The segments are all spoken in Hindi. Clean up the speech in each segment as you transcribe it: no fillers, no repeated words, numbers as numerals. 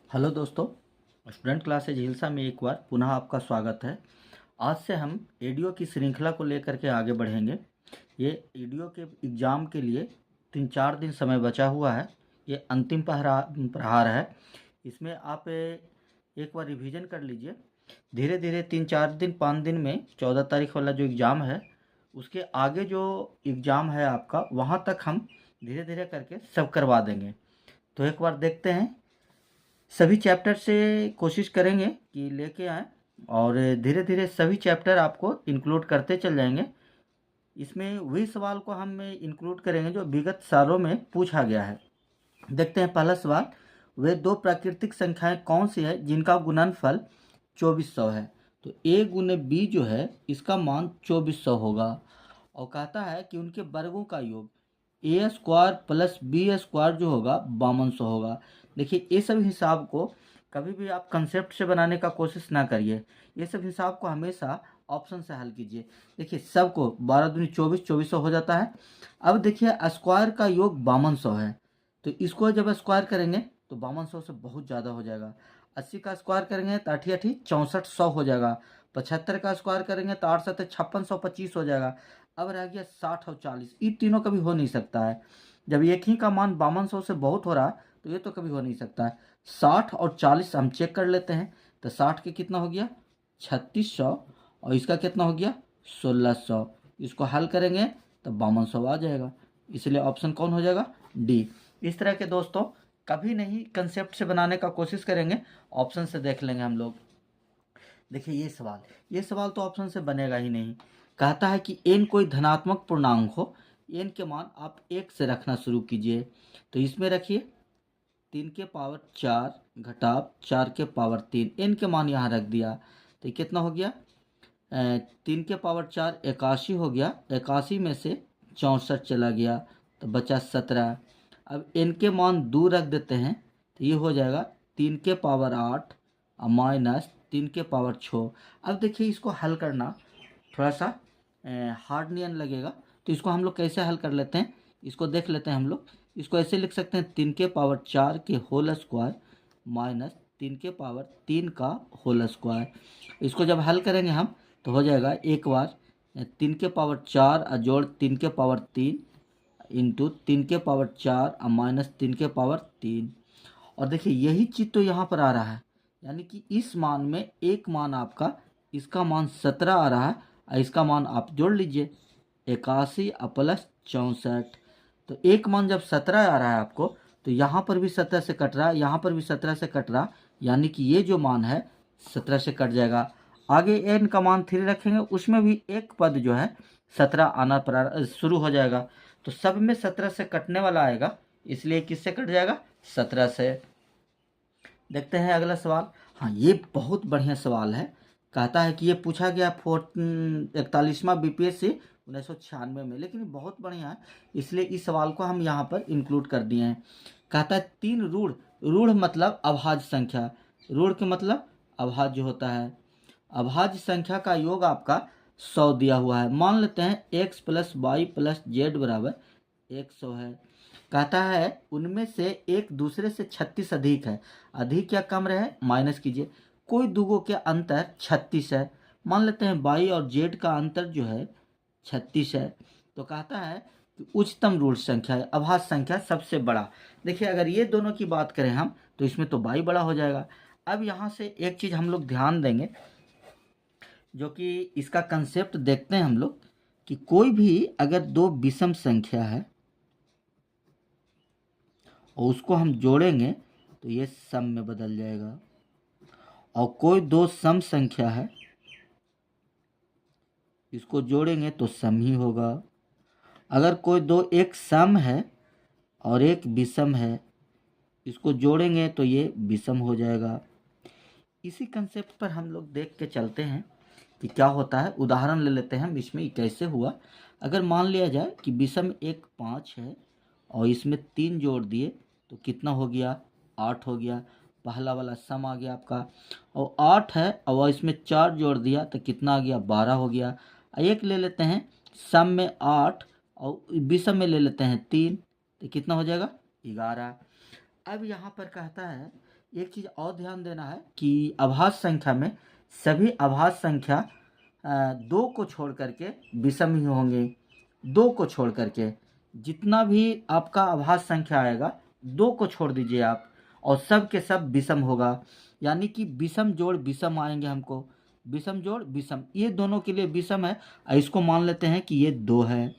हेलो दोस्तों, स्टूडेंट क्लासेज हिल्सा में एक बार पुनः आपका स्वागत है। आज से हम एडीओ की श्रृंखला को लेकर के आगे बढ़ेंगे। ये एडीओ के एग्ज़ाम के लिए 3-4 दिन समय बचा हुआ है। ये अंतिम प्रहार है। इसमें आप एक बार रिवीजन कर लीजिए। धीरे धीरे 3-4 दिन 5 दिन में 14 तारीख वाला जो एग्ज़ाम है, उसके आगे जो एग्ज़ाम है आपका, वहाँ तक हम धीरे धीरे करके सब करवा देंगे। तो एक बार देखते हैं, सभी चैप्टर से कोशिश करेंगे कि लेके आएँ और धीरे धीरे सभी चैप्टर आपको इंक्लूड करते चल जाएंगे। इसमें वही सवाल को हम इंक्लूड करेंगे जो विगत सालों में पूछा गया है। देखते हैं पहला सवाल, वे दो प्राकृतिक संख्याएं कौन सी है जिनका गुणनफल 2400 है। तो a गुने b जो है इसका मान 2400 होगा और कहता है कि उनके वर्गों का योग ए स्क्वायर प्लस बी स्क्वायर जो होगा 5200 होगा। देखिए, ये सब हिसाब को कभी भी आप कंसेप्ट से बनाने का कोशिश ना करिए। ये सब हिसाब को हमेशा ऑप्शन से हल कीजिए। देखिए, सबको 12 दूनी 24, 2400 हो जाता है। अब देखिए, स्क्वायर का योग 5200 है, तो इसको जब स्क्वायर करेंगे तो 5200 से बहुत ज़्यादा हो जाएगा। 80 का स्क्वायर करेंगे तो 8 8 6400 हो जाएगा। 75 का स्क्वायर करेंगे तो 8 7 5625 हो जाएगा। अब रह गया 60 और 40, ये तीनों कभी हो नहीं सकता है। जब एक ही का मान 5200 से बहुत हो रहा है तो ये तो कभी हो नहीं सकता है। 60 और 40 हम चेक कर लेते हैं। तो 60 के कितना हो गया 3600 और इसका कितना हो गया 1600। इसको हल करेंगे तो 5200 आ जाएगा। इसलिए ऑप्शन कौन हो जाएगा, डी। इस तरह के दोस्तों कभी नहीं कंसेप्ट से बनाने का कोशिश करेंगे, ऑप्शन से देख लेंगे हम लोग। देखिए, ये सवाल तो ऑप्शन से बनेगा ही नहीं। कहता है कि एन कोई धनात्मक पूर्णांक हो, एन के मान आप 1 से रखना शुरू कीजिए। तो इसमें रखिए 3 के पावर 4 घटाव 4 के पावर 3, एन के मान यहाँ रख दिया। तो कितना हो गया 3 के पावर 4 81 हो गया। 81 में से 64 चला गया तो बचा 17। अब एन के मान 2 रख देते हैं तो ये हो जाएगा 3 के पावर 8 माइनस 3 के पावर 6। अब देखिए, इसको हल करना थोड़ा सा हार्ड नियन लगेगा, तो इसको हम लोग कैसे हल कर लेते हैं, इसको देख लेते हैं हम लोग। इसको ऐसे लिख सकते हैं 3 के पावर 4 के होल स्क्वायर माइनस 3 के पावर 3 का होल स्क्वायर। इसको जब हल करेंगे हम तो हो जाएगा एक बार 3 के पावर 4 और जोड़ 3 के पावर 3 इंटू 3 के पावर 4 और माइनस 3 के पावर 3। और देखिए, यही चीज़ तो यहाँ पर आ रहा है, यानी कि इस मान में एक मान आपका, इसका मान 17 आ रहा है और इसका मान आप जोड़ लीजिए 81 प्लस 64। तो एक मान जब 17 आ रहा है आपको, तो यहाँ पर भी 17 से कट रहा है, यहाँ पर भी 17 से कट रहा, यानी कि ये जो मान है 17 से कट जाएगा। आगे एन का मान 3 रखेंगे, उसमें भी एक पद जो है 17 आना शुरू हो जाएगा। तो सब में 17 से कटने वाला आएगा, इसलिए किससे कट जाएगा 17 से। देखते हैं अगला सवाल। हाँ, ये बहुत बढ़िया सवाल है। कहता है कि ये पूछा गया 41वां बीपीएससी 1996 में, लेकिन ये बहुत बढ़िया है, इसलिए इस सवाल को हम यहाँ पर इंक्लूड कर दिए हैं। कहता है 3 रूढ़, रूढ़ मतलब अभाज्य संख्या, रूढ़ के मतलब अभाज्य होता है। अभाज्य संख्या का योग आपका 100 दिया हुआ है। मान लेते हैं x plus Y plus Z बराबर 100 है। कहता है उनमें से एक दूसरे से 36 अधिक है, अधिक या कम रहे माइनस कीजिए। कोई दुगो के अंतर 36 है। मान लेते हैं वाई और जेड का अंतर जो है 36 है। तो कहता है कि उच्चतम रूढ़ संख्या है, अभाज्य संख्या सबसे बड़ा। देखिए, अगर ये दोनों की बात करें हम तो इसमें तो वाई बड़ा हो जाएगा। अब यहाँ से एक चीज़ हम लोग ध्यान देंगे, जो कि इसका कंसेप्ट देखते हैं हम लोग, कि कोई भी अगर दो विषम संख्या है और उसको हम जोड़ेंगे तो ये सम में बदल जाएगा, और कोई दो सम संख्या है इसको जोड़ेंगे तो सम ही होगा। अगर कोई दो एक सम है और एक विषम है, इसको जोड़ेंगे तो ये विषम हो जाएगा। इसी कंसेप्ट पर हम लोग देख के चलते हैं कि क्या होता है। उदाहरण ले लेते हैं हम, इसमें कैसे हुआ। अगर मान लिया जाए कि विषम एक 5 है और इसमें 3 जोड़ दिए तो कितना हो गया 8 हो गया। पहला वाला सम आ गया आपका। और 8 है और इसमें 4 जोड़ दिया तो कितना आ गया 12 हो गया। एक ले लेते हैं सम में 8 और विषम में ले लेते हैं 3, तो कितना हो जाएगा 11। अब यहाँ पर कहता है एक चीज़ और ध्यान देना है कि अभाज्य संख्या में सभी अभाज्य संख्या 2 को छोड़ करके विषम ही होंगे। 2 को छोड़ करके जितना भी आपका अभाज्य संख्या आएगा 2 को छोड़ दीजिए आप, और सब के सब विषम होगा। यानी कि विषम जोड़ विषम आएंगे हमको, विषम जोड़ विषम, ये दोनों के लिए विषम है। इसको मान लेते हैं कि ये 2 है,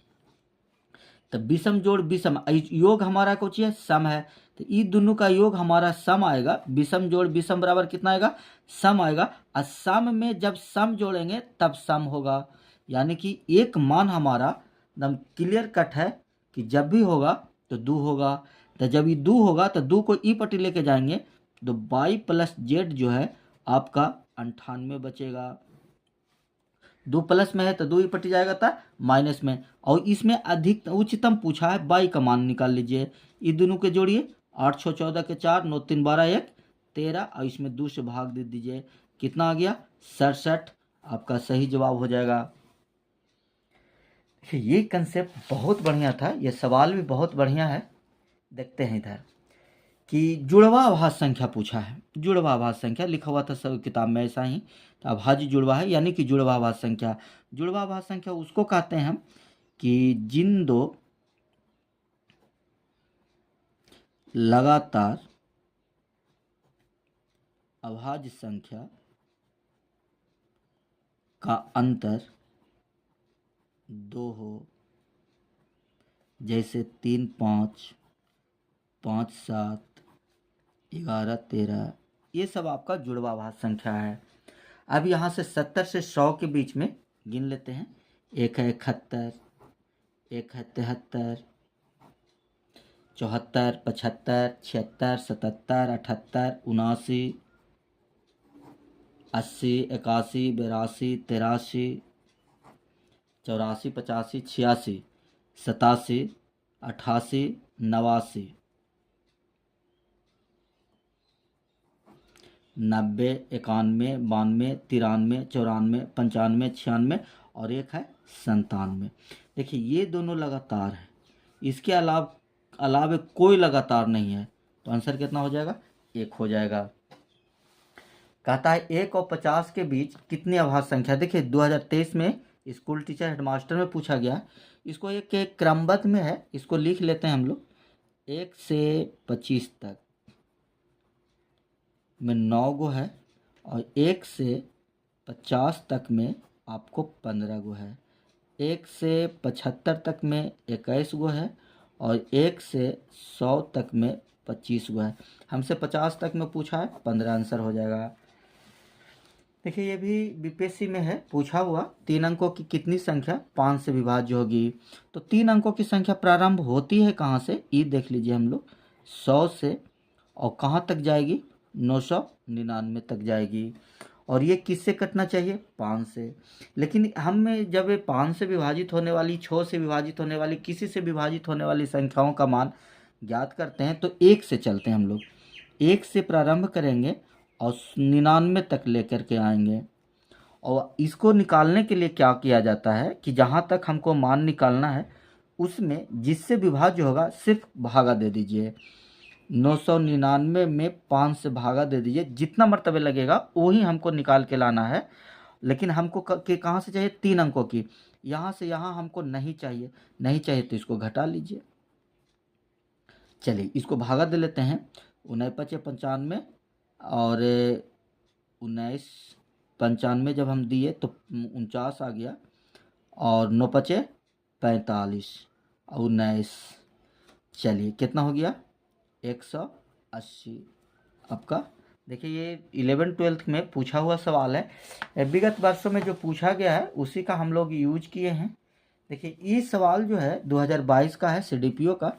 तो विषम जोड़ विषम, योग हमारा कुछ है सम है, तो ये दोनों का योग हमारा सम आएगा। विषम जोड़ विषम बराबर कितना आएगा, सम आएगा। और सम में जब सम जोड़ेंगे तब सम होगा। यानी कि एक मान हमारा एकदम क्लियर कट है कि जब भी होगा तो 2 होगा। तो जब ये 2 होगा तो 2 को ई पट्टी लेके जाएंगे तो y प्लस जेड जो है आपका 98 बचेगा। 2 प्लस में है तो 2 ही पट्टी जाएगा था माइनस में। और इसमें अधिक उच्चतम पूछा है, y का मान निकाल लीजिए। ये दोनों के जोड़िए, 8 6 14 के 4, 9 3 12 1 13, और इसमें 2 से भाग दे दीजिए, कितना आ गया 67। आपका सही जवाब हो जाएगा। ये कंसेप्ट बहुत बढ़िया था, ये सवाल भी बहुत बढ़िया है। देखते हैं इधर कि जुड़वा अभाज्य संख्या पूछा है। जुड़वा अभाज्य संख्या लिखा हुआ था सब किताब में ऐसा ही, तो अभाज्य जुड़वा है, यानी कि जुड़वा अभाज्य संख्या। जुड़वा अभाज्य संख्या उसको कहते हैं हम कि जिन दो लगातार अभाज्य संख्या का अंतर 2 हो, जैसे 3 5, 5 7, 11 13, ये सब आपका जुड़वा अभाज्य संख्या है। अब यहाँ से 70 से 100 के बीच में गिन लेते हैं। 1 है 71, 1 है 73, 74, 75, 76, 77, 78, 79, 80, 81, 82, 83, 84, 85, 86, 87, 88, 89, 90, 91, 92, 93, 94, 95, 96 और एक है 97। देखिए ये दोनों लगातार है, इसके अलावे कोई लगातार नहीं है, तो आंसर कितना हो जाएगा, 1 हो जाएगा। कहता है 1 और 50 के बीच कितनी अभाज्य संख्या। देखिए 2023 में स्कूल टीचर हेडमास्टर में पूछा गया। इसको एक क्रमबद्ध में है, इसको लिख लेते हैं हम लोग। 1 से 25 तक में 9 गो है, और 1 से 50 तक में आपको 15 गो है। 1 से 75 तक में 21 गो है, और 1 से 100 तक में 25 गो है। हमसे 50 तक में पूछा है, 15 आंसर हो जाएगा। देखिए ये भी बीपीएससी में है पूछा हुआ। 3 अंकों की कितनी संख्या 5 से विभाज्य होगी। तो 3 अंकों की संख्या प्रारंभ होती है कहाँ से, ये देख लीजिए हम लोग, 100 से, और कहाँ तक जाएगी, 999 तक जाएगी। और ये किससे कटना चाहिए, 5 से। लेकिन हम जब 5 से विभाजित होने वाली, 6 से विभाजित होने वाली, किसी से विभाजित होने वाली संख्याओं का मान ज्ञात करते हैं तो 1 से चलते हैं हम लोग। 1 से प्रारंभ करेंगे और 99 तक लेकर के आएंगे। और इसको निकालने के लिए क्या किया जाता है कि जहाँ तक हमको मान निकालना है उसमें जिससे विभाज्य होगा सिर्फ भागा दे दीजिए। 999 में 5 से भागा दे दीजिए, जितना मर्तबे लगेगा वही हमको निकाल के लाना है। लेकिन हमको कहाँ से चाहिए, 3 अंकों की। यहाँ से यहाँ हमको नहीं चाहिए, नहीं चाहिए तो इसको घटा लीजिए। चलिए इसको भागा दे लेते हैं। 19 5 95, और 19 95 जब हम दिए तो 49 आ गया, और 9 5 45 और 19, चलिए कितना हो गया, 180 आपका। देखिए ये 11th-12th में पूछा हुआ सवाल है, विगत वर्षों में जो पूछा गया है उसी का हम लोग यूज किए हैं। देखिए ये सवाल जो है 2022 का है, सीडीपीओ का।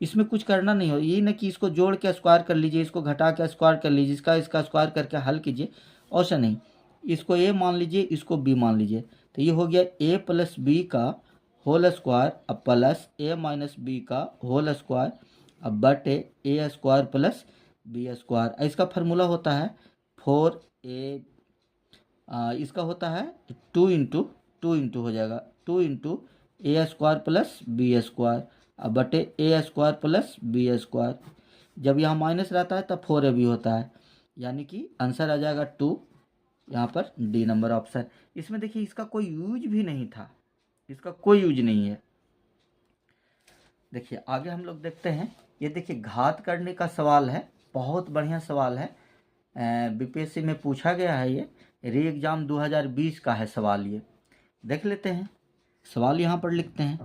इसमें कुछ करना नहीं हो, ये ना कि इसको जोड़ के स्क्वायर कर लीजिए, इसको घटा के स्क्वायर कर लीजिए, इसका स्क्वायर करके हल कीजिए, ऐसा नहीं। इसको ए मान लीजिए, इसको बी मान लीजिए, तो ये हो गया a प्लस बी का होल स्क्वायर अब प्लस a माइनस बी का होल स्क्वायर अब बटे ए स्क्वायर प्लस बी स्क्वायर। इसका फार्मूला होता है 4a, इसका होता है 2 इंटू हो जाएगा 2 इंटू ए स्क्वायर प्लस बी स्क्वायर अब बटे ए स्क्वायर प्लस बी स्क्वायर। जब यहाँ माइनस रहता है तब 4ab होता है, यानी कि आंसर आ जाएगा 2, यहाँ पर डी नंबर ऑप्शन। इसमें देखिए इसका कोई यूज भी नहीं था, इसका कोई यूज नहीं है। देखिए आगे हम लोग देखते हैं, ये देखिए घात करने का सवाल है, बहुत बढ़िया सवाल है, बीपीएससी में पूछा गया है, ये री एग्ज़ाम 2020 का है सवाल। ये देख लेते हैं सवाल, यहाँ पर लिखते हैं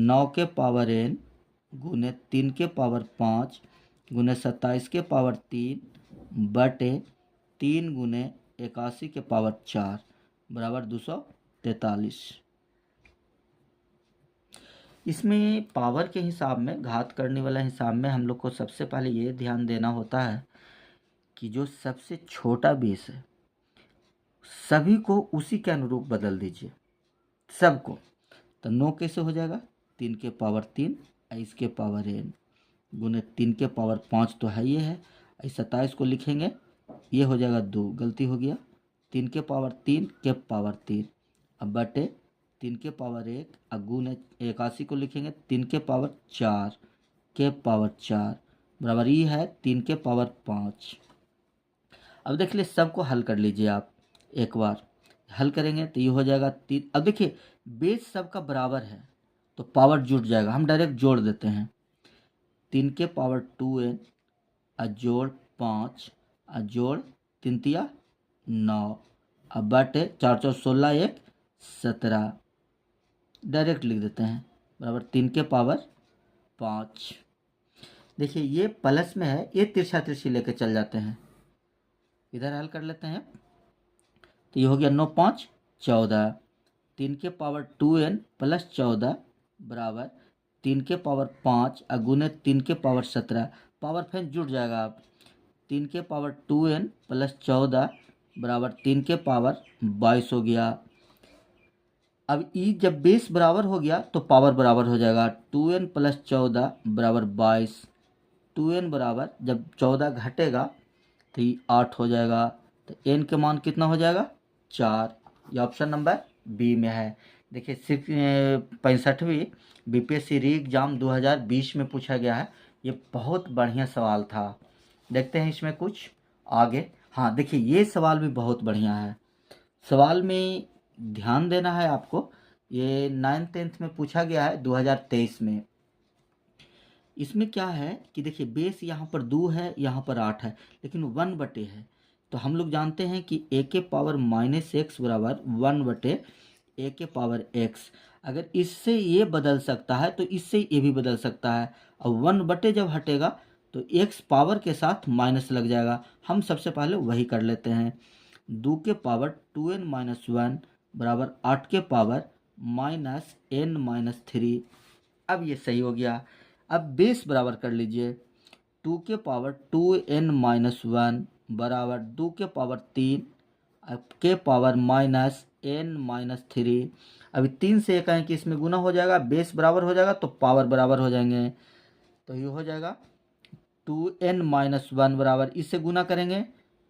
9 के पावर n गुने 3 के पावर 5 गुने 27 के पावर 3 बटे 3 गुने 81 के पावर 4 बराबर 243। इसमें पावर के हिसाब में, घात करने वाला हिसाब में हम लोग को सबसे पहले ये ध्यान देना होता है कि जो सबसे छोटा बेस है सभी को उसी के अनुरूप बदल दीजिए, सबको। तो 9 कैसे हो जाएगा, 3 के पावर 3 इसके पावर n गुने 3 के पावर 5 तो है, ये है, 27 को लिखेंगे, ये हो जाएगा 2, गलती हो गया, 3 के पावर 3 के पावर 3, अब बटे 3 के पावर 1 अब गुने 81 को लिखेंगे 3 के पावर 4 के पावर 4 बराबर ये है 3 के पावर 5। अब देख लीजिए सबको हल कर लीजिए आप, एक बार हल करेंगे तो ये हो जाएगा 3। अब देखिए बेस सबका बराबर है तो पावर जुड़ जाएगा, हम डायरेक्ट जोड़ देते हैं, 3 के पावर 2n अजोड़ 5 अजोड़ 3 तिया 9 अब बटे 4 4 16 1 17, डायरेक्ट लिख देते हैं बराबर 3 के पावर 5। देखिए ये प्लस में है, ये तिरछा तिरछी लेके चल जाते हैं, इधर हल कर लेते हैं तो ये हो गया 9 5 14, 3 के पावर 2n प्लस 14 बराबर 3 के पावर 5 अगुने 3 के पावर 17, पावर फैन जुड़ जाएगा आप, 3 के पावर 2n प्लस 14 बराबर 3 के पावर 22 हो गया। अब ई जब बेस बराबर हो गया तो पावर बराबर हो जाएगा, 2n प्लस 14 बराबर 22, 2n बराबर जब 14 घटेगा तो ये 8 हो जाएगा, तो n के मान कितना हो जाएगा 4, ये ऑप्शन नंबर बी में है। देखिए 65वीं बीपीएससी री एग्ज़ाम 2020 में पूछा गया है, ये बहुत बढ़िया सवाल था। देखते हैं इसमें कुछ आगे। हाँ देखिए ये सवाल भी बहुत बढ़िया है, सवाल में ध्यान देना है आपको, ये 9th 10th में पूछा गया है 2023 में। इसमें क्या है कि देखिए बेस यहाँ पर 2 है, यहाँ पर 8 है, लेकिन 1 बटे है, तो हम लोग जानते हैं कि a के पावर -x बराबर 1 बटे a के पावर x। अगर इससे ये बदल सकता है तो इससे ये भी बदल सकता है, और 1 बटे जब हटेगा तो x पावर के साथ माइनस लग जाएगा, हम सबसे पहले वही कर लेते हैं। 2 के पावर 2n-1 बराबर 8 के पावर -n-3, अब ये सही हो गया। अब बेस बराबर कर लीजिए, 2 के पावर 2n-1 बराबर 2 के पावर 3 के पावर -n-3। अभी 3 से एक है कि इसमें गुना हो जाएगा, बेस बराबर हो जाएगा तो पावर बराबर हो जाएंगे, तो ये हो जाएगा 2n-1 बराबर इससे गुना करेंगे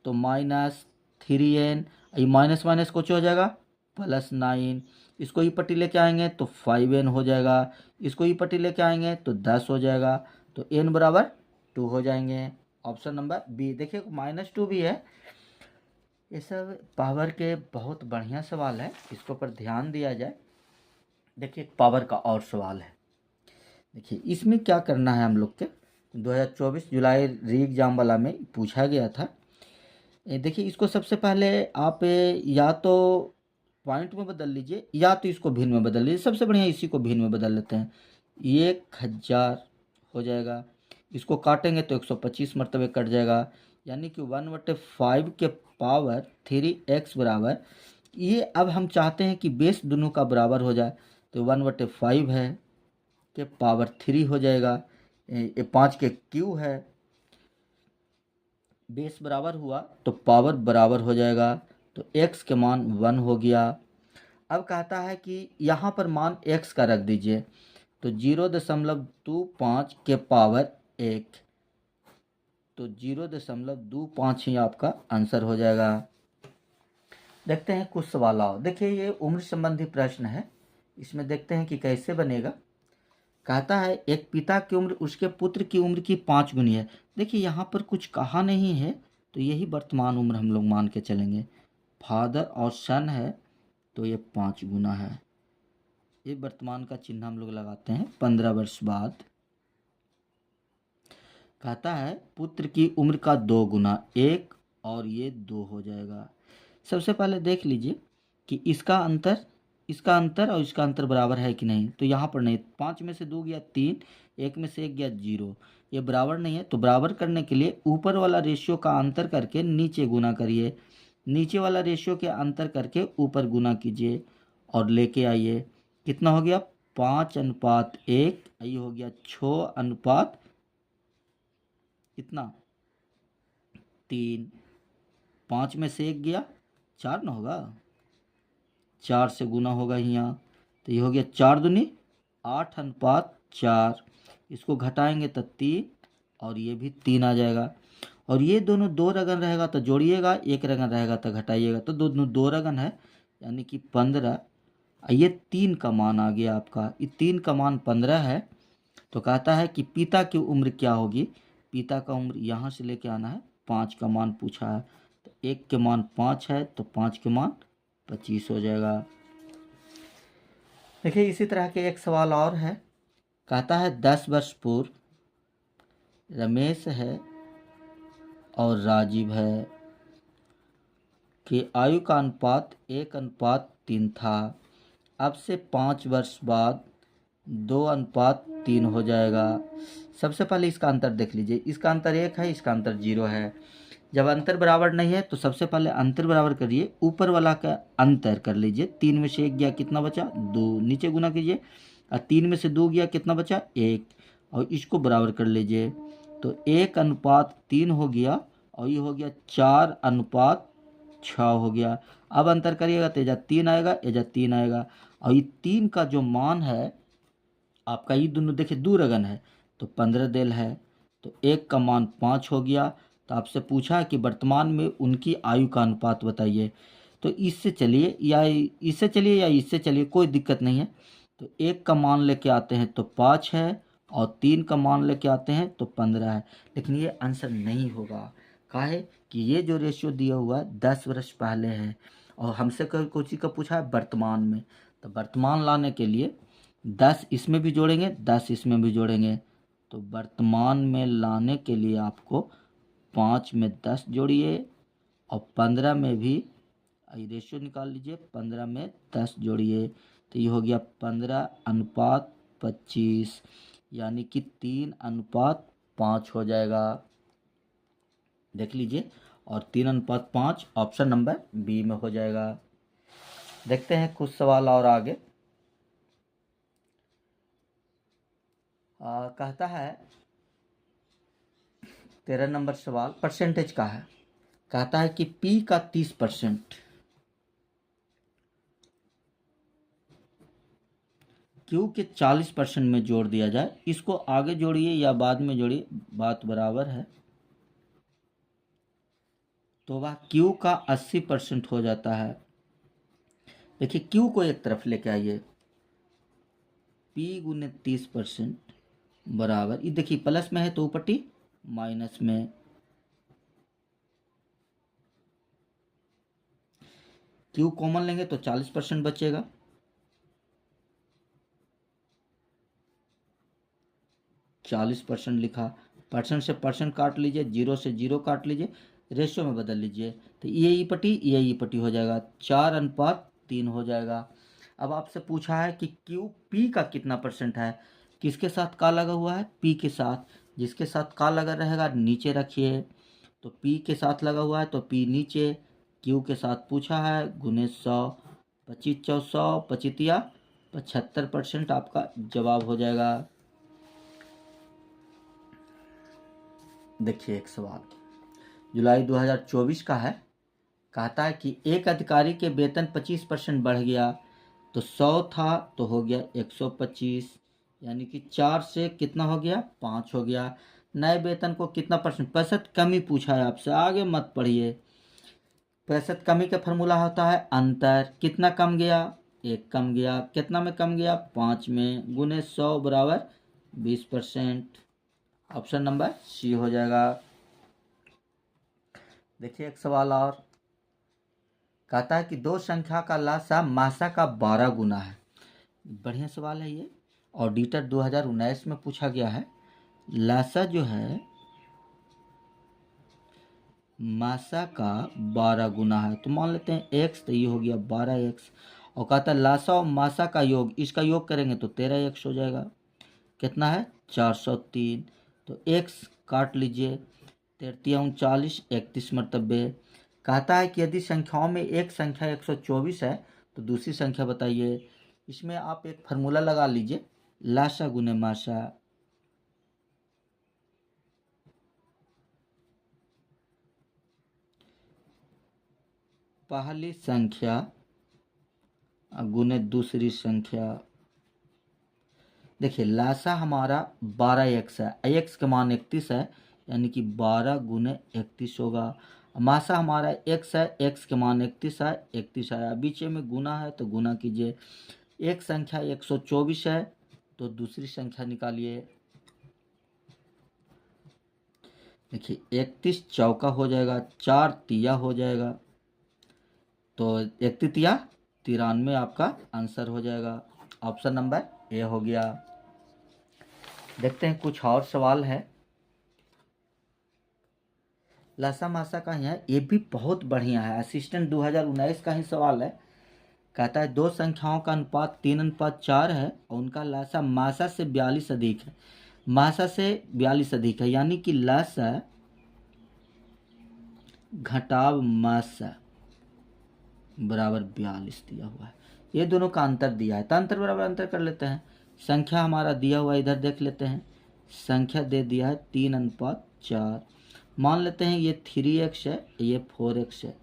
तो -3n, ये माइनस माइनस कुछ हो जाएगा +9, इसको ई पट्टी लेके आएंगे तो 5n हो जाएगा, इसको ई पट्टी लेके आएंगे तो 10 हो जाएगा, तो n बराबर 2 हो जाएंगे, ऑप्शन नंबर बी। देखिए -2 भी है। ये सब पावर के बहुत बढ़िया सवाल है, इसके ऊपर ध्यान दिया जाए। देखिए पावर का और सवाल है, देखिए इसमें क्या करना है हम लोग के 2024 जुलाई री एग्ज़ाम वाला में पूछा गया था। देखिए इसको सबसे पहले आप या तो पॉइंट में बदल लीजिए या तो इसको भिन्न में बदल लीजिए, सबसे बढ़िया इसी को भिन्न में बदल लेते हैं, 1000 हो जाएगा, इसको काटेंगे तो 125 मरतबे कट जाएगा, यानी कि 1/5 के पावर 3x बराबर, ये अब हम चाहते हैं कि बेस दोनों का बराबर हो जाए, तो 1/5 है के पावर 3 हो जाएगा, ये 5 के क्यू है, बेस बराबर हुआ तो पावर बराबर हो जाएगा, तो x के मान 1 हो गया। अब कहता है कि यहाँ पर मान x का रख दीजिए, तो 0.25 के पावर 1, तो 0.25 ही आपका आंसर हो जाएगा। देखते हैं कुछ सवाल आओ। देखिए ये उम्र संबंधी प्रश्न है, इसमें देखते हैं कि कैसे बनेगा। कहता है एक पिता की उम्र उसके पुत्र की उम्र की 5 गुनी है। देखिए यहाँ पर कुछ कहा नहीं है, तो यही वर्तमान उम्र हम लोग मान के चलेंगे। फादर और सन है तो ये 5 गुना है। ये वर्तमान का चिन्ह हम लोग लगाते हैं। 15 वर्ष बाद कहता है पुत्र की उम्र का 2 गुना, 1 और ये 2 हो जाएगा। सबसे पहले देख लीजिए कि इसका अंतर और इसका अंतर बराबर है कि नहीं। तो यहाँ पर नहीं, 5 में से 2 गया 3, 1 में से 1 गया 0, ये बराबर नहीं है। तो बराबर करने के लिए ऊपर वाला रेशियो का अंतर करके नीचे गुना करिए, नीचे वाला रेशियो के अंतर करके ऊपर गुना कीजिए और लेके आइए। कितना हो गया? 5:1। ये हो गया 6 कितना 3। 5 में से 1 गया 4 ना होगा, 4 से गुना होगा यहाँ, तो ये हो गया 4 दूनी 8:4। इसको घटाएंगे तो 3 और ये भी 3 आ जाएगा। और ये दोनों 2 रगन रहेगा तो जोड़िएगा, 1 रगन रहेगा तो घटाइएगा, तो दोनों 2 रगन है यानी कि 15। ये 3 का मान आ गया आपका, ये 3 का मान 15 है। तो कहता है कि पिता की उम्र क्या होगी। पिता का उम्र यहाँ से लेके आना है, 5 का मान पूछा है, तो 1 के मान 5 है तो 5 के मान 25 हो जाएगा। देखिए इसी तरह के एक सवाल और है। कहता है 10 वर्ष पूर्व रमेश है और राजीव है कि आयु का अनुपात 1:3 था। अब से 5 वर्ष बाद 2:3 हो जाएगा। सबसे पहले इसका अंतर देख लीजिए, इसका अंतर 1 है, इसका अंतर 0 है। जब अंतर बराबर नहीं है तो सबसे पहले अंतर बराबर करिए, ऊपर वाला का अंतर कर लीजिए। 3 में से 1 गया कितना बचा? 2, नीचे गुना कीजिए और 3 में से 2 गया कितना बचा? 1, और इसको बराबर कर लीजिए तो 1:3 हो गया और ये हो गया 4:6 हो गया। अब अंतर करिएगा तो एजा 3 आएगा, एजा 3 आएगा, और ये 3 का जो मान है आपका, ये दोनों देखिए 2 रगन है तो 15 देल है, तो 1 का मान 5 हो गया। तो आपसे पूछा है कि वर्तमान में उनकी आयु का अनुपात बताइए। तो इससे चलिए या इससे चलिए या इससे चलिए, कोई दिक्कत नहीं है। तो 1 का मान लेके आते हैं तो 5 है, और 3 का मान लेके आते हैं तो 15 है। लेकिन ये आंसर नहीं होगा। काहे कि ये जो रेशियो दिया हुआ है 10 वर्ष पहले है, और हमसे कोई चीज़ का पूछा है वर्तमान में। तो वर्तमान लाने के लिए 10 इसमें भी जोड़ेंगे, 10 इसमें भी जोड़ेंगे। तो वर्तमान में लाने के लिए आपको 5 में 10 जोड़िए और 15 में भी रेशियो निकाल लीजिए, 15 में 10 जोड़िए, तो ये हो गया 15:25, यानी कि 3:5 हो जाएगा। देख लीजिए, और 3:5 ऑप्शन नंबर बी में हो जाएगा। देखते हैं कुछ सवाल और आगे। कहता है 13 नंबर सवाल परसेंटेज का है। कहता है कि P का 30% Q के 40% में जोड़ दिया जाए। इसको आगे जोड़िए या बाद में जोड़िए, बात बराबर है। तो वह Q का 80% हो जाता है। देखिए Q को एक तरफ लेके आइए, P गुने 30% बराबर, ये देखिए प्लस में है तो ऊपर टी माइनस में। Q कॉमन लेंगे तो 40% बचेगा, 40% लिखा। परसेंट से परसेंट काट लीजिए, 0 से 0 काट लीजिए, रेशियो में बदल लीजिए, तो ये ई पट्टी हो जाएगा, 4:3 हो जाएगा। अब आपसे पूछा है कि Q P का कितना परसेंट है। किसके साथ का लगा हुआ है? P के साथ। जिसके साथ का लगा रहेगा नीचे रखिए, तो P के साथ लगा हुआ है तो P नीचे, Q के साथ पूछा है गुने 100, 25×100 25 75% आपका जवाब हो जाएगा। देखिए एक सवाल जुलाई 2024 का है। कहता है कि एक अधिकारी के वेतन 25% बढ़ गया, तो 100 था तो हो गया 125, यानी कि 4 से कितना हो गया? 5 हो गया। नए वेतन को कितना परसेंट प्रतिशत कमी पूछा है आपसे, आगे मत पढ़िए। प्रतिशत कमी का फॉर्मूला होता है अंतर, कितना कम गया? 1 कम गया, कितना में कम गया 5 में, गुने 100 बराबर 20%। ऑप्शन नंबर सी हो जाएगा। देखिए एक सवाल और कहता है कि दो संख्या का लासा मासा का 12 गुना है। बढ़िया सवाल है ये, ऑडिटर 2019 में पूछा गया है। लासा जो है मासा का 12 गुना है, तो मान लेते हैं एक्स, तो ये हो गया 12x। और कहता है लासा और मासा का योग, इसका योग करेंगे तो 13x हो जाएगा। कितना है 403। तो x काट लीजिए, 33 40, 31 मरतबे। कहता है कि यदि संख्याओं में एक संख्या 124 है तो दूसरी संख्या बताइए। इसमें आप एक फार्मूला लगा लीजिए, लासा गुने मासा। पहली संख्या गुने दूसरी संख्या। देखिए लासा हमारा 12x है, x का मान 31 है, यानी कि 12 गुने 31 होगा। मासा हमारा x है, x के मान 31 है, 31 आया। बीच में गुना है तो गुना कीजिए। एक संख्या 124 है तो दूसरी संख्या निकालिए। देखिए 31 चौका हो जाएगा, 4 तिया हो जाएगा, तो 31 तिया 93 आपका आंसर हो जाएगा। ऑप्शन नंबर ए हो गया। देखते हैं कुछ और सवाल है। लासा मासा का ही है, ये भी बहुत बढ़िया है, असिस्टेंट 2019 का ही सवाल है। कहता है दो संख्याओं का अनुपात 3:4 है और उनका लासा मासा से 42 अधिक है। मासा से 42 अधिक है, यानी कि लासा घटाव मासा बराबर 42 दिया हुआ है। ये दोनों का अंतर दिया है, तो अंतर बराबर अंतर कर लेते हैं। संख्या हमारा दिया हुआ इधर देख लेते हैं, संख्या दे दिया है 3:4। मान लेते हैं ये 3x है, ये 4x है।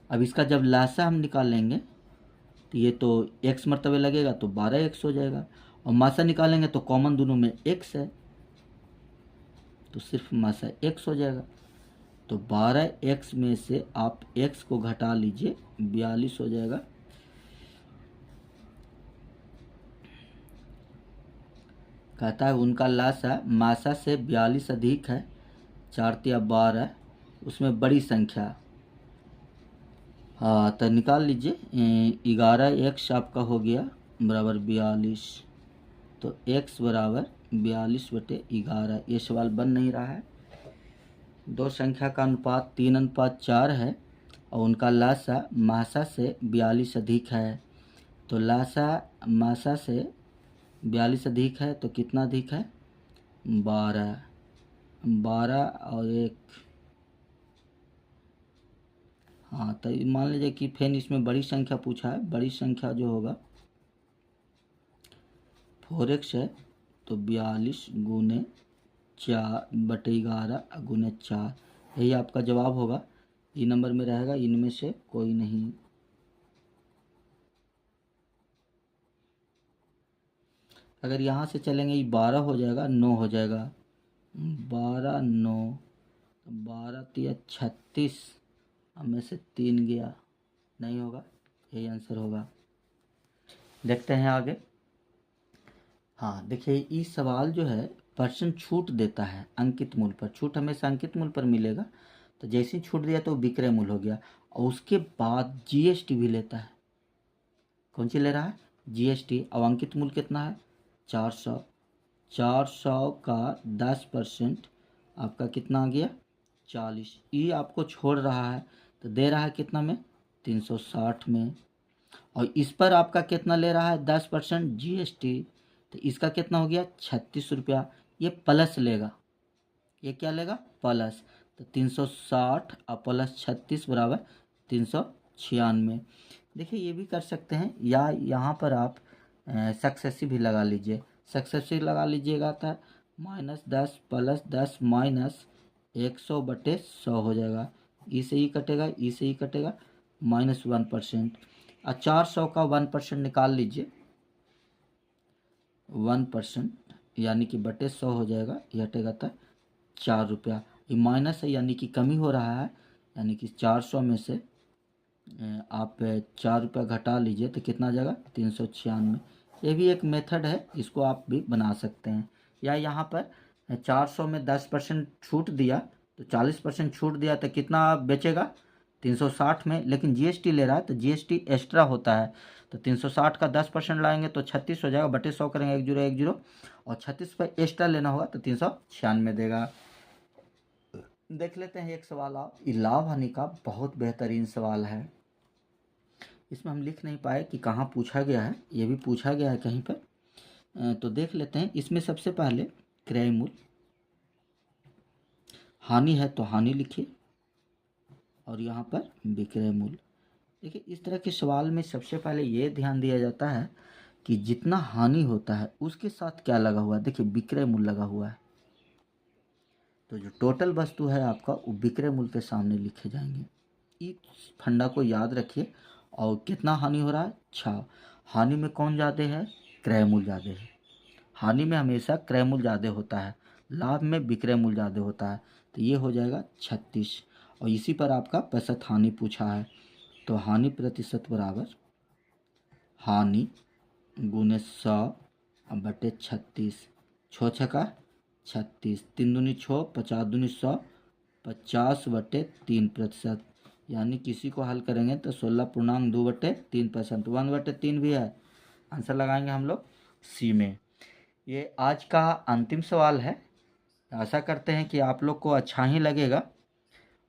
अब इसका जब लासा हम निकालेंगे तो ये तो x मरतबे लगेगा तो 12x हो जाएगा, और मासा निकालेंगे तो कॉमन दोनों में x है तो सिर्फ मासा x हो जाएगा। तो 12x में से आप x को घटा लीजिए, 42 हो जाएगा। कहता है उनका लासा मासा से 42 अधिक है, 4 तिया 12, उसमें बड़ी संख्या। हाँ तो निकाल लीजिए, 11x आपका हो गया बराबर 42। तो x बराबर 42/11। ये सवाल बन नहीं रहा है। दो संख्या का अनुपात 3:4 है और उनका लासा मासा से 42 अधिक है। तो लासा मासा से 42 अधिक है तो कितना अधिक है 12। 12 और 1, हाँ तो मान लीजिए कि फिर इसमें बड़ी संख्या पूछा है। बड़ी संख्या जो होगा 4x है, तो 42 गुने 4/11 गुने 4, यही आपका जवाब होगा। ये नंबर में रहेगा, इनमें से कोई नहीं। अगर यहाँ से चलेंगे ये 12 हो जाएगा, 9 हो जाएगा, 12 9, 12 तिया 36, में से 3 गया, नहीं होगा, यही आंसर होगा। देखते हैं आगे। हाँ देखिए इस सवाल जो है पर्सन छूट देता है अंकित मूल्य पर। छूट हमेशा अंकित मूल्य पर मिलेगा, तो जैसे ही छूट दिया तो विक्रय मूल्य हो गया, और उसके बाद जीएसटी भी लेता है। कौन सी ले रहा है जीएसटी। अब अंकित मूल्य कितना है 400। 400 का 10% आपका कितना आ गया 40। ये आपको छोड़ रहा है तो दे रहा है कितना में 360 में, और इस पर आपका कितना ले रहा है 10% जीएसटी, तो इसका कितना हो गया 36 रुपया। ये प्लस लेगा, ये क्या लेगा प्लस, तो 360 और प्लस 36 बराबर 396। देखिए ये भी कर सकते हैं, या यहाँ पर आप सक्सेसिव भी लगा लीजिए। सक्सेसिव लगा लीजिएगा तो -10 + 10 -100/100 हो जाएगा। ई से ही कटेगा, ई से ही कटेगा, -1%। और 400 का 1% निकाल लीजिए, 1% यानी कि बटे 100 हो जाएगा। ये हटेगा तो 4 रुपया। ये माइनस है यानी कि कमी हो रहा है, यानी कि 400 में से आप 4 रुपये घटा लीजिए तो कितना आ जाएगा 396। ये भी एक मेथड है, इसको आप भी बना सकते हैं। या यहाँ पर 400 में 10% छूट दिया तो 40% छूट दिया तो कितना बेचेगा 360 में, लेकिन जीएसटी ले रहा है तो जीएसटी एक्स्ट्रा होता है, तो 360 का 10% लाएंगे तो 36 हो जाएगा, बटे 100 करेंगे 1 जीरो 1 जीरो, और 36 पर एक्स्ट्रा लेना होगा तो 396 देगा। देख लेते हैं एक सवाल आप, लाभ हानि का बहुत बेहतरीन सवाल है। इसमें हम लिख नहीं पाए कि कहाँ पूछा गया है, ये भी पूछा गया है कहीं पर, तो देख लेते हैं। इसमें सबसे पहले क्रय मूल्य, हानि है तो हानि लिखिए, और यहाँ पर विक्रय मूल्य। देखिए इस तरह के सवाल में सबसे पहले ये ध्यान दिया जाता है कि जितना हानि होता है उसके साथ क्या लगा हुआ है। देखिए विक्रय मूल्य लगा हुआ है, तो जो टोटल वस्तु है आपका वो विक्रय मूल्य के सामने लिखे जाएंगे। इस फंडा को याद रखिए। और कितना हानि हो रहा है 6। हानि में कौन ज़्यादा है, क्रय मूल्य ज़्यादा है। हानि में हमेशा क्रय मूल्य ज़्यादा होता है, लाभ में विक्रय मूल्य ज़्यादा होता है, तो ये हो जाएगा 36। और इसी पर आपका प्रतिशत हानि पूछा है, तो हानि प्रतिशत बराबर हानि गुने 100 बटे 36। 6 छका 36, 3 दूनी 6, 50 दूनी 100, 50 बटे 3%। यानी किसी को हल करेंगे तो 16.2 बटे 3%, 1 बटे 3 भी है। आंसर लगाएंगे हम लोग सी में। ये आज का अंतिम सवाल है। आशा करते हैं कि आप लोग को अच्छा ही लगेगा।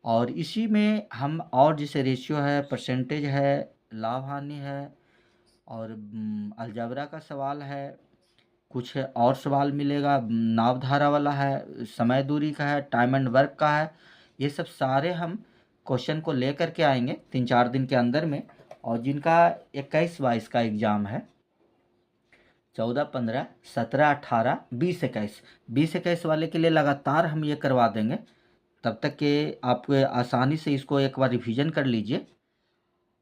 और इसी में हम और जैसे रेशियो है, परसेंटेज है, लाभ हानि है, और अलजेब्रा का सवाल है, कुछ और सवाल मिलेगा, नाव धारा वाला है, समय दूरी का है, टाइम एंड वर्क का है। ये सब सारे हम क्वेश्चन को लेकर के आएंगे 3-4 दिन के अंदर में। और जिनका 21-22 का एग्ज़ाम है, 14, 15, 17, 18, 20, 21 वाले के लिए लगातार हम ये करवा देंगे। तब तक के आप आसानी से इसको एक बार रिवीजन कर लीजिए।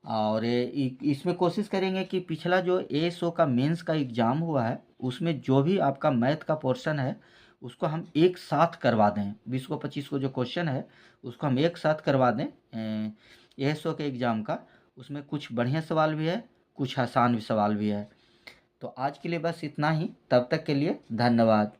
और इसमें कोशिश करेंगे कि पिछला जो एएसओ का मेंस का एग्ज़ाम हुआ है उसमें जो भी आपका मैथ का पोर्शन है उसको हम एक साथ करवा दें। 20 को 25 को जो क्वेश्चन है उसको हम एक साथ करवा दें एएसओ के एग्ज़ाम का। उसमें कुछ बढ़िया सवाल भी है, कुछ आसान भी सवाल भी है। तो आज के लिए बस इतना ही। तब तक के लिए धन्यवाद।